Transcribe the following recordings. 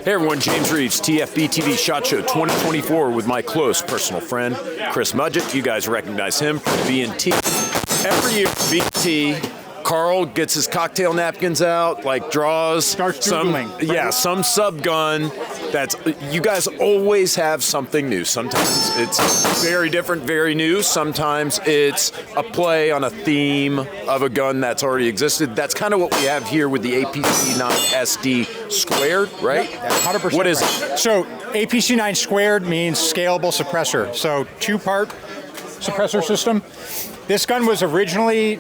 Hey everyone, James Reeves, TFBTV SHOT Show 2024 with my close personal friend, Chris Mudgett. You guys recognize him from B&T. Every year, B&T, Carl gets his cocktail napkins out, like draws some sub gun. You guys always have something new. Sometimes it's very different, very new. Sometimes it's a play on a theme of a gun that's already existed. That's kind of what we have here with the APC9 SD Squared, right? Yep, 100%. What is right. it? So APC9 Squared means scalable suppressor. So two-part suppressor system. This gun was we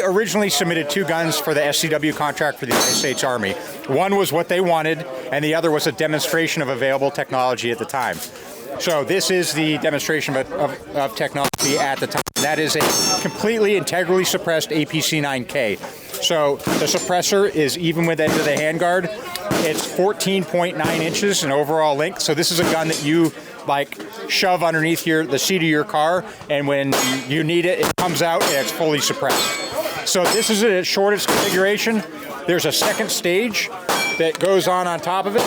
originally submitted two guns for the SCW contract for the United States Army. One was what they wanted, and the other was a demonstration of available technology at the time. So this is the demonstration of technology at the time. That is a completely integrally suppressed APC9k. So the suppressor is even with edge of the handguard. It's 14.9 inches in overall length. So this is a gun that you shove underneath the seat of your car, and when you need it, it comes out and it's fully suppressed. So this is its shortest configuration. There's a second stage that goes on top of it.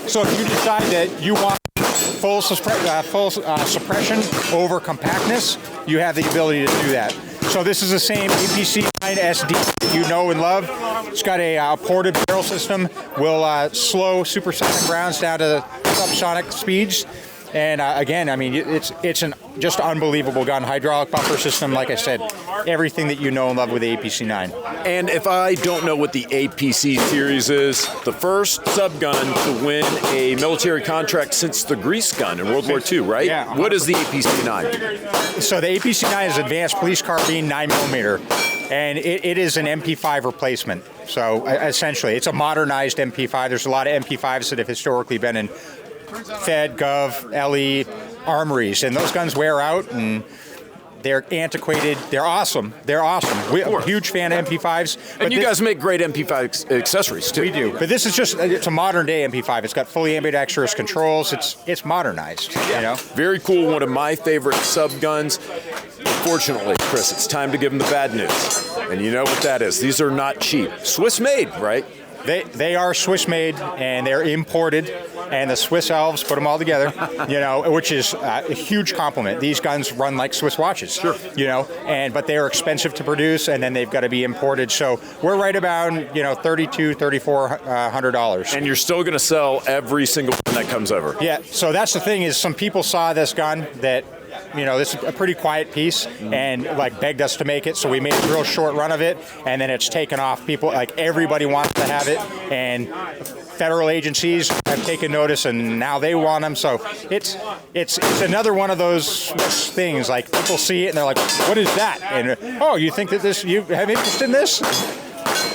So if you decide that you want full suppression over compactness, you have the ability to do that. So this is the same APC9 SD that you know and love. It's got a ported barrel system. Will slow supersonic rounds down to subsonic speeds. And again, I mean, it's an just unbelievable gun. Hydraulic bumper system, like I said, everything that you know and love with the APC9. And if I don't know what the APC series is, the first sub gun to win a military contract since the grease gun in World War II, right? Yeah. What is the APC9? So the APC9 is Advanced Police Carbine 9mm, and it is an MP5 replacement. So essentially, it's a modernized MP5. There's a lot of MP5s that have historically been in Fed, Gov, LE armories, and those guns wear out and they're antiquated. They're awesome. We're a huge fan of MP5s. And you guys make great MP5 accessories too. We do, but this is it's a modern day MP5. It's got fully ambidextrous controls. It's modernized. Yeah. You know, very cool. One of my favorite sub guns. Unfortunately, Chris, it's time to give them the bad news, and you know what that is. These are not cheap. Swiss made, right? They are Swiss made and they're imported, and the Swiss elves put them all together, which is a huge compliment. These guns run like Swiss watches, sure. But they are expensive to produce, and then they've got to be imported. So we're right about $3,200-$3,400. And you're still going to sell every single one that comes over. Yeah. So that's the thing is, some people saw this gun that, this is a pretty quiet piece, and begged us to make it. So we made a real short run of it, and then it's taken off. People, everybody wants to have it, and federal agencies have taken notice, and now they want them. So it's another one of those things. People see it and they're like, "What is that?" And you think that you have interest in this?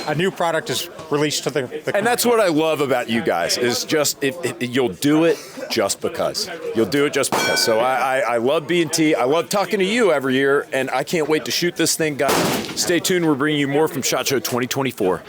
A new product is released to the and that's what I love about you guys is just you'll do it just because. You'll do it just because. So I love B&T. I love talking to you every year, and I can't wait to shoot this thing, guys. Stay tuned. We're bringing you more from SHOT Show 2024.